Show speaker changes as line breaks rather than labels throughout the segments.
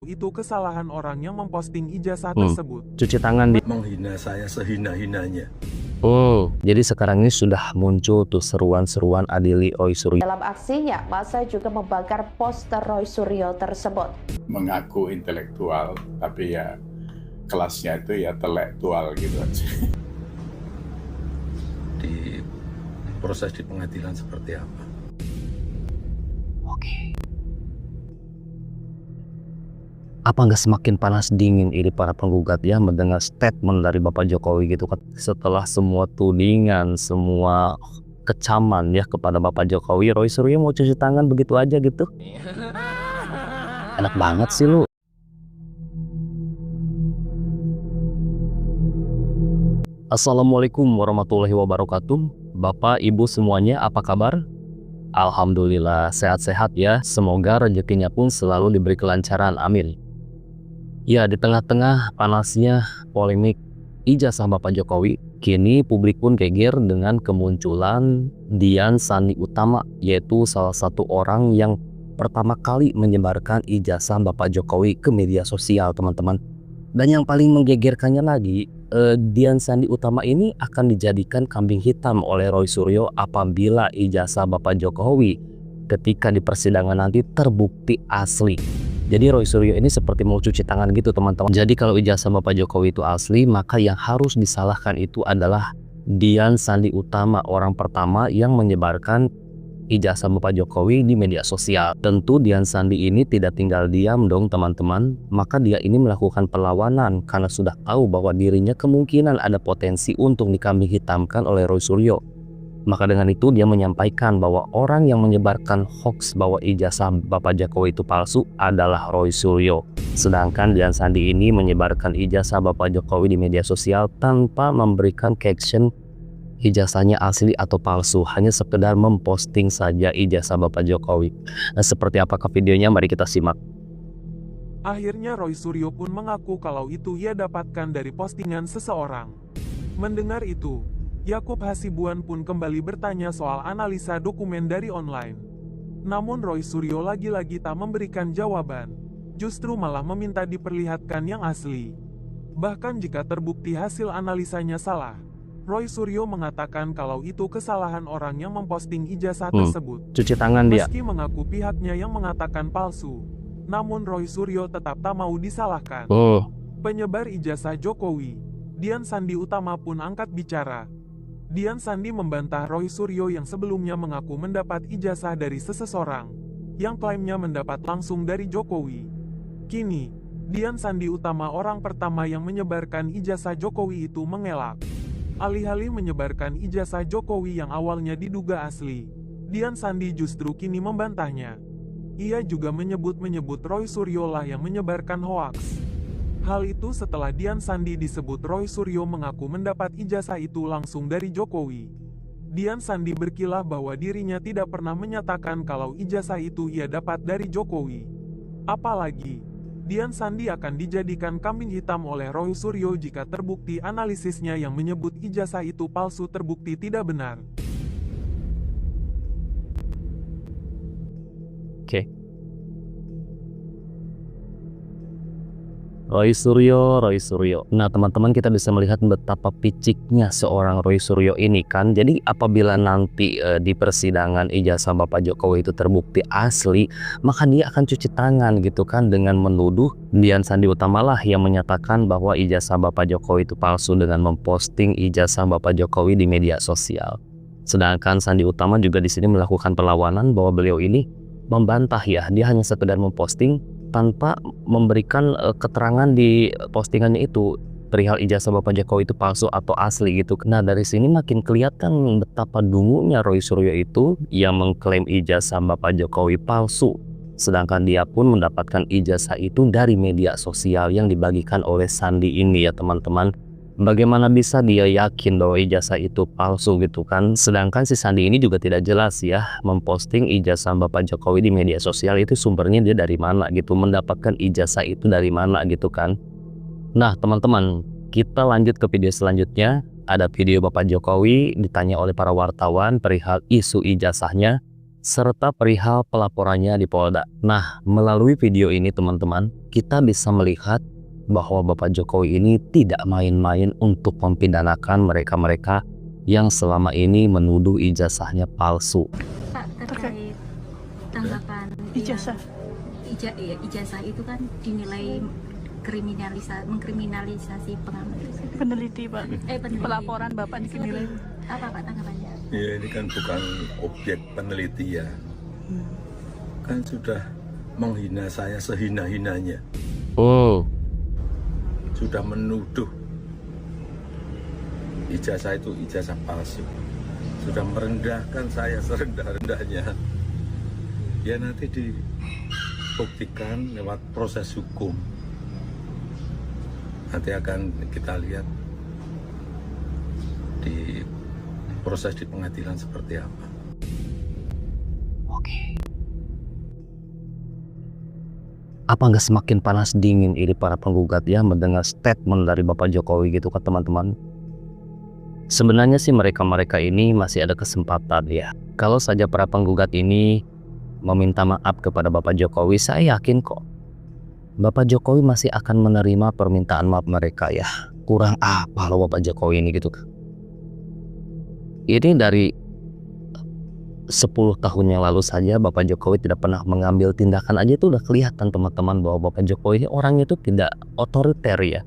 Itu kesalahan orang yang memposting ijazah
Hmm.
tersebut.
Cuci tangan di...
Menghina saya sehina-hinanya.
Oh, jadi sekarang ini sudah muncul tuh seruan-seruan adili Roy Suryo.
Dalam aksinya, massa juga membakar poster Roy Suryo tersebut.
Mengaku intelektual, tapi ya kelasnya itu ya telektual gitu aja.
Di proses di pengadilan seperti apa?
Oke. Apa nggak semakin panas dingin ini para penggugat ya mendengar statement dari Bapak Jokowi gitu kan, setelah semua tudingan, semua kecaman ya kepada Bapak Jokowi, Roy Suryo mau cuci tangan begitu aja gitu. Enak banget sih lu. Assalamualaikum warahmatullahi wabarakatuh. Bapak Ibu semuanya apa kabar? Alhamdulillah sehat-sehat ya. Semoga rezekinya pun selalu diberi kelancaran, amin. Ya, di tengah-tengah panasnya polemik ijazah Bapak Jokowi, kini publik pun geger dengan kemunculan Dian Sandi Utama, yaitu salah satu orang yang pertama kali menyebarkan ijazah Bapak Jokowi ke media sosial, teman-teman. Dan yang paling menggegerkannya lagi, Dian Sandi Utama ini akan dijadikan kambing hitam oleh Roy Suryo apabila ijazah Bapak Jokowi ketika di persidangan nanti terbukti asli. Jadi Roy Suryo ini seperti mau cuci tangan gitu, teman-teman. Jadi kalau ijazah Bapak Jokowi itu asli, maka yang harus disalahkan itu adalah Dian Sandi Utama, orang pertama yang menyebarkan ijazah Bapak Jokowi di media sosial. Tentu Dian Sandi ini tidak tinggal diam dong, teman-teman. Maka dia ini melakukan perlawanan karena sudah tahu bahwa dirinya kemungkinan ada potensi untuk dikambing hitamkan oleh Roy Suryo. Maka dengan itu dia menyampaikan bahwa orang yang menyebarkan hoax bahwa ijazah Bapak Jokowi itu palsu adalah Roy Suryo. Sedangkan Dian Sandi ini menyebarkan ijazah Bapak Jokowi di media sosial tanpa memberikan caption ijazahnya asli atau palsu, hanya sekedar memposting saja ijazah Bapak Jokowi. Nah, seperti apakah videonya? Mari kita simak.
Akhirnya Roy Suryo pun mengaku kalau itu ia dapatkan dari postingan seseorang. Mendengar itu, Yakub Hasibuan pun kembali bertanya soal analisa dokumen dari online. Namun Roy Suryo lagi-lagi tak memberikan jawaban, justru malah meminta diperlihatkan yang asli. Bahkan jika terbukti hasil analisanya salah, Roy Suryo mengatakan kalau itu kesalahan orang yang memposting ijazah tersebut.
Cuci tangan dia.
Meski mengaku pihaknya yang mengatakan palsu, namun Roy Suryo tetap tak mau disalahkan. Penyebar ijazah Jokowi, Dian Sandi Utama pun angkat bicara. Dian Sandi membantah Roy Suryo yang sebelumnya mengaku mendapat ijazah dari seseorang yang klaimnya mendapat langsung dari Jokowi. Kini, Dian Sandi Utama, orang pertama yang menyebarkan ijazah Jokowi itu, mengelak. Alih-alih menyebarkan ijazah Jokowi yang awalnya diduga asli, Dian Sandi justru kini membantahnya. Ia juga menyebut Roy Suryo lah yang menyebarkan hoaks. Hal itu setelah Dian Sandi disebut Roy Suryo mengaku mendapat ijazah itu langsung dari Jokowi. Dian Sandi berkilah bahwa dirinya tidak pernah menyatakan kalau ijazah itu ia dapat dari Jokowi. Apalagi, Dian Sandi akan dijadikan kambing hitam oleh Roy Suryo jika terbukti analisisnya yang menyebut ijazah itu palsu terbukti tidak benar.
Oke. Roy Suryo. Nah, teman-teman, kita bisa melihat betapa piciknya seorang Roy Suryo ini kan. Jadi apabila nanti di persidangan ijazah Bapak Jokowi itu terbukti asli, maka dia akan cuci tangan gitu kan dengan menuduh Dian Sandi Utama lah yang menyatakan bahwa ijazah Bapak Jokowi itu palsu dengan memposting ijazah Bapak Jokowi di media sosial. Sedangkan Sandi Utama juga di sini melakukan perlawanan bahwa beliau ini membantah ya, dia hanya sekedar memposting tanpa memberikan keterangan di postingannya itu perihal ijazah Bapak Jokowi itu palsu atau asli gitu. Nah, dari sini makin kelihatan betapa dungunya Roy Suryo itu yang mengklaim ijazah Bapak Jokowi palsu. Sedangkan dia pun mendapatkan ijazah itu dari media sosial yang dibagikan oleh Sandi ini ya, teman-teman. Bagaimana bisa dia yakin bahwa ijazah itu palsu gitu kan? Sedangkan si Sandi ini juga tidak jelas ya memposting ijazah Bapak Jokowi di media sosial itu sumbernya dia dari mana gitu, mendapatkan ijazah itu dari mana gitu kan. Nah, teman-teman, kita lanjut ke video selanjutnya. Ada video Bapak Jokowi ditanya oleh para wartawan perihal isu ijazahnya. serta perihal pelaporannya di Polda. Nah, melalui video ini teman-teman, kita bisa melihat bahwa Bapak Jokowi ini tidak main-main untuk mempidanakan mereka-mereka yang selama ini menuduh ijazahnya palsu.
Pak, terkait tanggapan
ijazah.
Ijazah itu kan dinilai mengkriminalisasi
peneliti, Pak.
Peneliti.
Pelaporan Bapak dinilai.
Apa Pak tanggapannya?
Ya ini kan bukan objek peneliti ya. Kan sudah menghina saya sehina-hinanya.
Oh,
Sudah menuduh ijazah itu ijazah palsu. Sudah merendahkan saya serendah-rendahnya. Ya nanti dibuktikan lewat proses hukum. Nanti akan kita lihat di proses di pengadilan seperti apa.
oke. Apa nggak semakin panas dingin ini para penggugat ya mendengar statement dari Bapak Jokowi gitu kan teman-teman? Sebenarnya sih mereka-mereka ini masih ada kesempatan ya. Kalau saja para penggugat ini meminta maaf kepada Bapak Jokowi, saya yakin kok Bapak Jokowi masih akan menerima permintaan maaf mereka ya. Kurang apa loh Bapak Jokowi ini gitu kan. Ini dari 10 tahun yang lalu saja Bapak Jokowi tidak pernah mengambil tindakan aja itu udah kelihatan teman-teman bahwa Bapak Jokowi ini orangnya itu tidak otoriter ya.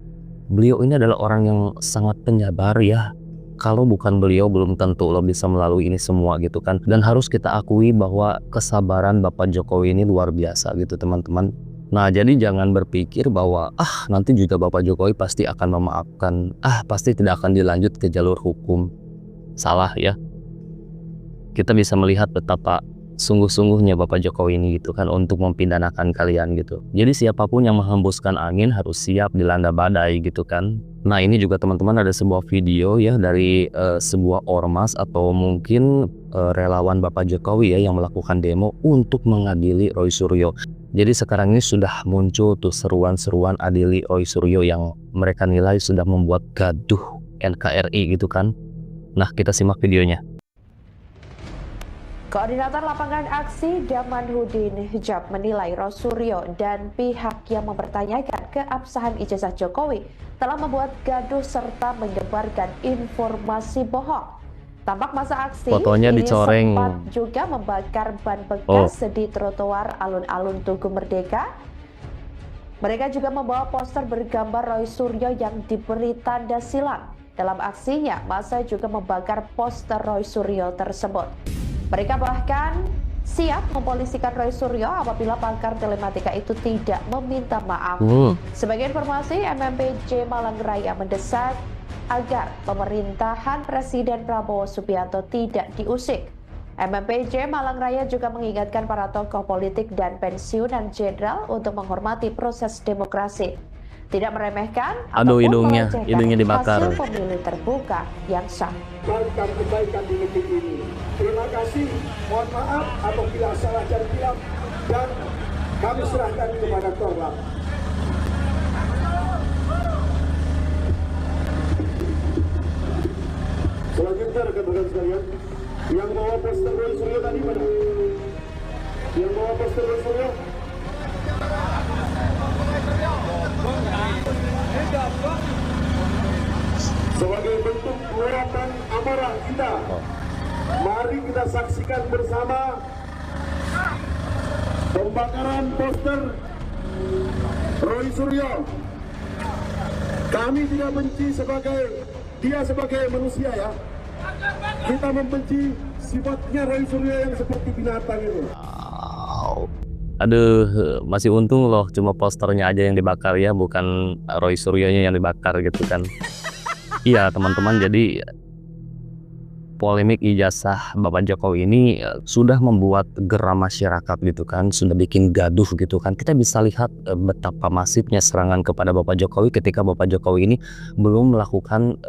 Beliau ini adalah orang yang sangat penyabar ya. Kalau bukan beliau belum tentu lo bisa melalui ini semua gitu kan. Dan harus kita akui bahwa kesabaran Bapak Jokowi ini luar biasa gitu teman-teman. Nah jadi jangan berpikir bahwa nanti juga Bapak Jokowi pasti akan memaafkan, pasti tidak akan dilanjut ke jalur hukum. Salah ya. Kita bisa melihat betapa sungguh-sungguhnya Bapak Jokowi ini gitu kan untuk mempidanakan kalian gitu. Jadi siapapun yang menghembuskan angin harus siap dilanda badai gitu kan. Nah ini juga teman-teman ada sebuah video ya dari sebuah ormas atau mungkin relawan Bapak Jokowi ya yang melakukan demo untuk mengadili Roy Suryo. Jadi sekarang ini sudah muncul tuh seruan-seruan adili Roy Suryo yang mereka nilai sudah membuat gaduh NKRI gitu kan. Nah kita simak videonya.
Koordinator lapangan aksi Damanhudin Hijab menilai Roy Suryo dan pihak yang mempertanyakan keabsahan ijazah Jokowi telah membuat gaduh serta menyebarkan informasi bohong. Tampak masa aksi
Fotonya
ini
dicoreng.
sempat juga membakar ban bekas di trotoar alun-alun Tugu Merdeka. Mereka juga membawa poster bergambar Roy Suryo yang diberi tanda silang. Dalam aksinya, massa juga membakar poster Roy Suryo tersebut. Mereka bahkan siap mempolisikan Roy Suryo apabila pakar telematika itu tidak meminta maaf. Sebagai informasi, MMPJ Malang Raya mendesak agar pemerintahan Presiden Prabowo Subianto tidak diusik. MMPJ Malang Raya juga mengingatkan para tokoh politik dan pensiunan jenderal untuk menghormati proses demokrasi, tidak meremehkan ataupun
hidungnya dibakar.
hasil pemilu terbuka yang sah.
Kebaikan di negeri ini. Terima kasih, mohon maaf apabila salah dan hilaf, dan kami serahkan kepada Korlap. Selanjutnya rekan-rekan sekalian, yang bawa poster Roy Suryo tadi mana? Yang bawa poster Roy Suryo? Sebagai bentuk luapan amarah kita, mari kita saksikan bersama pembakaran poster Roy Suryo. Kami tidak benci dia sebagai manusia ya. Kita membenci sifatnya Roy Suryo yang seperti binatang itu.
Aduh, masih untung loh cuma posternya aja yang dibakar ya, bukan Roy Suryonya yang dibakar gitu kan. Iya teman-teman, jadi polemik ijazah Bapak Jokowi ini sudah membuat geram masyarakat gitu kan, sudah bikin gaduh gitu kan. Kita bisa lihat betapa masifnya serangan kepada Bapak Jokowi ketika Bapak Jokowi ini belum melakukan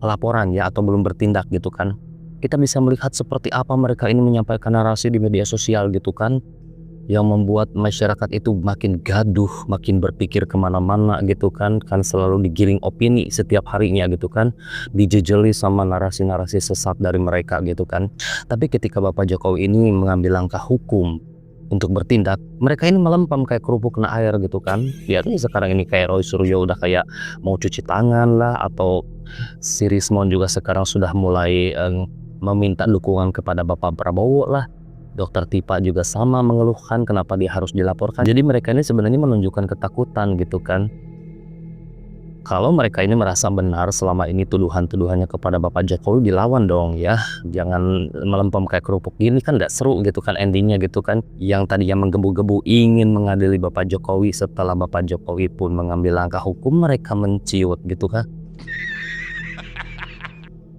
laporan ya atau belum bertindak gitu kan. Kita bisa melihat seperti apa mereka ini menyampaikan narasi di media sosial gitu kan. yang membuat masyarakat itu makin gaduh, makin berpikir kemana-mana gitu kan selalu digiring opini setiap harinya gitu kan, dijejeli sama narasi-narasi sesat dari mereka gitu kan. Tapi ketika Bapak Jokowi ini mengambil langkah hukum untuk bertindak, mereka ini melempam kayak kerupuk kena air gitu kan. Lihat nih sekarang ini kayak Roy Suryo udah kayak mau cuci tangan lah, atau si Rismon juga sekarang sudah mulai meminta dukungan kepada Bapak Prabowo lah. Dokter Tipa juga sama mengeluhkan kenapa dia harus dilaporkan. Jadi mereka ini sebenarnya menunjukkan ketakutan gitu kan. Kalau mereka ini merasa benar selama ini tuduhan-tuduhannya kepada Bapak Jokowi, dilawan dong ya. Jangan melempem kayak kerupuk gini kan gak seru gitu kan endingnya gitu kan. Yang tadinya menggebu-gebu ingin mengadili Bapak Jokowi, setelah Bapak Jokowi pun mengambil langkah hukum, mereka menciut gitu kan.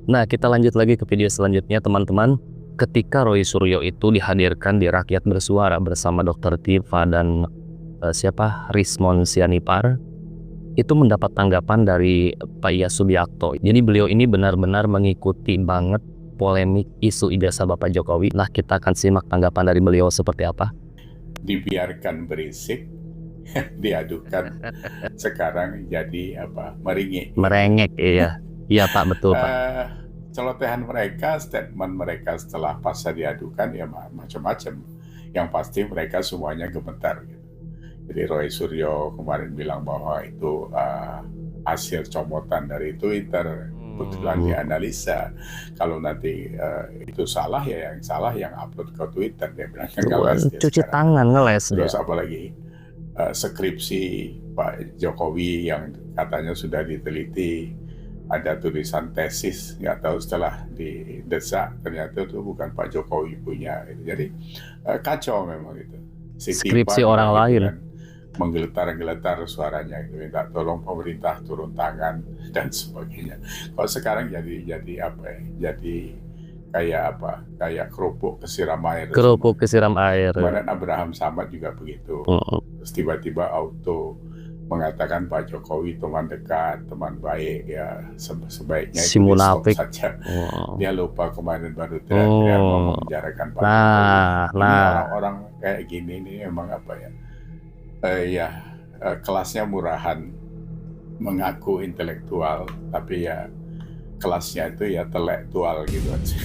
Nah, kita lanjut lagi ke video selanjutnya teman-teman. Ketika Roy Suryo itu dihadirkan di Rakyat Bersuara bersama Dokter Tipa dan Rismon Sianipar, itu mendapat tanggapan dari Pak Iya Subiakto. Jadi beliau ini benar-benar mengikuti banget polemik isu ijazah Bapak Jokowi. Nah, kita akan simak tanggapan dari beliau seperti apa.
Dibiarkan berisik, diadukan, sekarang jadi merengek.
Merengek, iya. Iya Pak, betul Pak.
Celotehan mereka, statement mereka setelah pasca diadukan ya macam-macam. Yang pasti mereka semuanya gemetar gitu. Jadi Roy Suryo kemarin bilang bahwa itu hasil comotan dari Twitter, kebetulan dianalisa. Kalau nanti itu salah ya yang salah yang upload ke Twitter, dia bilang ngeles.
Cuci tangan ngeles.
Terus apalagi skripsi Pak Jokowi yang katanya sudah diteliti, ada tulisan tesis, nggak tahu setelah didesak ternyata itu bukan Pak Jokowi punya. Jadi kacau memang itu.
Skripsi orang lain.
Menggeletar-geletar suaranya, minta tolong pemerintah turun tangan dan sebagainya. Kalau sekarang jadi kayak kerupuk kesiram air.
Kerupuk kesiram air.
Kemarin Abraham Samad juga begitu. Terus tiba-tiba auto mengatakan Pak Jokowi teman dekat, teman baik, ya sebaiknya
si munafik
saja. Dia lupa kemarin baru teriak-teriak mau memenjarakan Pak Jokowi. Orang-orang kayak gini ini emang kelasnya murahan, mengaku intelektual, tapi ya kelasnya itu ya telektual gitu aja.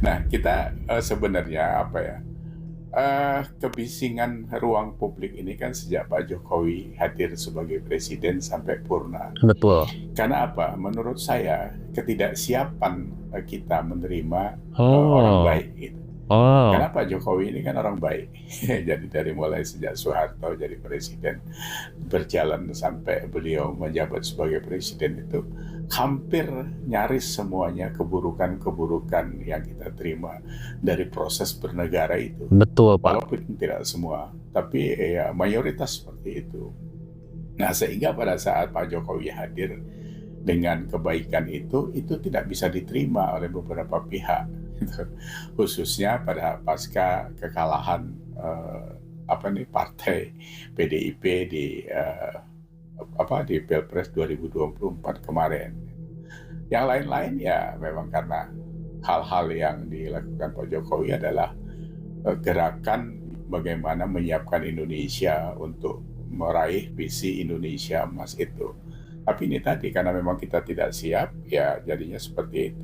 Nah, kita sebenarnya kebisingan ruang publik ini kan sejak Pak Jokowi hadir sebagai presiden sampai purna.
Betul.
Karena apa? Menurut saya ketidaksiapan kita menerima orang baik gitu. Karena Pak Jokowi ini kan orang baik. Jadi dari mulai sejak Soeharto jadi presiden, berjalan sampai beliau menjabat sebagai presiden itu hampir nyaris semuanya keburukan-keburukan yang kita terima dari proses bernegara itu.
Betul Pak.
Walaupun tidak semua, tapi ya mayoritas seperti itu. Nah, sehingga pada saat Pak Jokowi hadir dengan kebaikan itu tidak bisa diterima oleh beberapa pihak, khususnya pada pasca kekalahan partai PDIP di Pilpres 2024 kemarin. Yang lain-lain ya memang karena hal-hal yang dilakukan Pak Jokowi adalah gerakan bagaimana menyiapkan Indonesia untuk meraih visi Indonesia Emas itu. Tapi ini tadi karena memang kita tidak siap, ya jadinya seperti itu.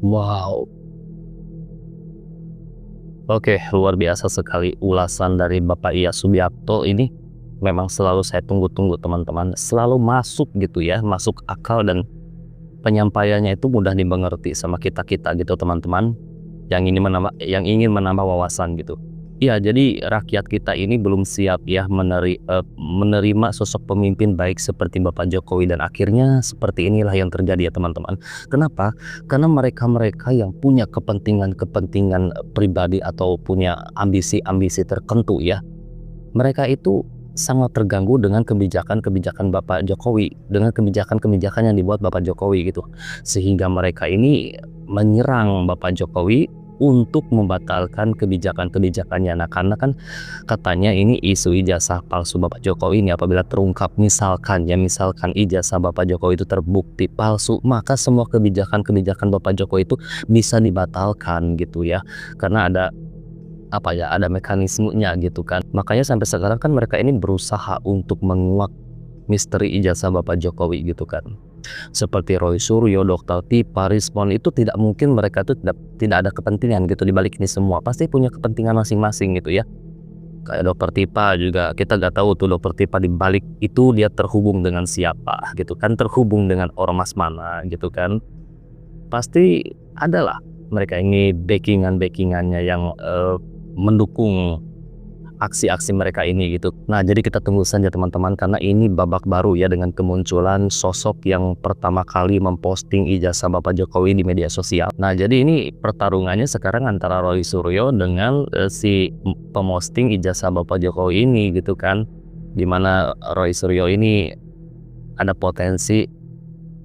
Wow. Oke, luar biasa sekali ulasan dari Bapak Iya Subiakto ini. Memang selalu saya tunggu-tunggu teman-teman, selalu masuk gitu ya, masuk akal, dan penyampaiannya itu mudah dimengerti sama kita-kita gitu teman-teman yang ingin menambah wawasan gitu. Ya, jadi rakyat kita ini belum siap ya menerima sosok pemimpin baik seperti Bapak Jokowi, dan akhirnya seperti inilah yang terjadi ya teman-teman. Kenapa? Karena mereka-mereka yang punya kepentingan pribadi atau punya ambisi-ambisi tertentu ya, mereka itu sangat terganggu dengan kebijakan-kebijakan Bapak Jokowi, dengan kebijakan-kebijakan yang dibuat Bapak Jokowi gitu, sehingga mereka ini menyerang Bapak Jokowi untuk membatalkan kebijakan-kebijakannya. Nah, karena kan katanya ini isu ijazah palsu Bapak Jokowi ini apabila terungkap, misalkan ijazah Bapak Jokowi itu terbukti palsu, maka semua kebijakan-kebijakan Bapak Jokowi itu bisa dibatalkan gitu ya, karena ada ada mekanismenya gitu kan. Makanya sampai sekarang kan mereka ini berusaha untuk menguak misteri ijazah Bapak Jokowi gitu kan. Seperti Roy Suryo, Dr. Tipa, Rismon, itu tidak mungkin mereka itu tidak ada kepentingan gitu di balik ini semua. Pasti punya kepentingan masing-masing gitu ya. Kayak Dr. Tipa juga, kita nggak tahu tuh Dr. Tipa di balik itu dia terhubung dengan siapa gitu kan, terhubung dengan ormas mana gitu kan. Pasti adalah mereka ini backingannya yang mendukung aksi-aksi mereka ini gitu. Nah, jadi kita tunggu saja teman-teman, karena ini babak baru ya dengan kemunculan sosok yang pertama kali memposting ijazah Bapak Jokowi di media sosial. Nah, jadi ini pertarungannya sekarang antara Roy Suryo dengan si pemosting ijazah Bapak Jokowi ini gitu kan. Dimana Roy Suryo ini ada potensi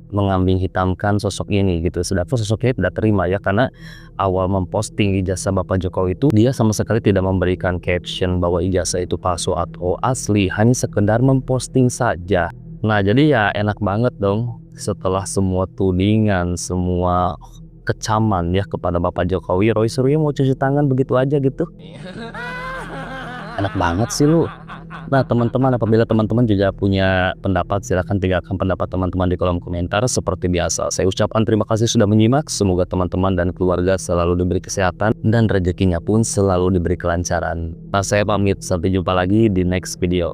mengambing hitamkan sosok ini gitu. Sedangkan sosoknya tidak terima ya, karena awal memposting ijazah Bapak Jokowi itu dia sama sekali tidak memberikan caption bahwa ijazah itu palsu atau asli, hanya sekedar memposting saja. Nah, jadi ya enak banget dong setelah semua tudingan, semua kecaman ya kepada Bapak Jokowi, Roy Suryo mau cuci tangan begitu aja gitu. Enak banget sih lu. Nah teman-teman, apabila teman-teman juga punya pendapat, silahkan tinggalkan pendapat teman-teman di kolom komentar. Seperti biasa, saya ucapkan terima kasih sudah menyimak. Semoga teman-teman dan keluarga selalu diberi kesehatan dan rezekinya pun selalu diberi kelancaran. Nah, saya pamit, sampai jumpa lagi di next video.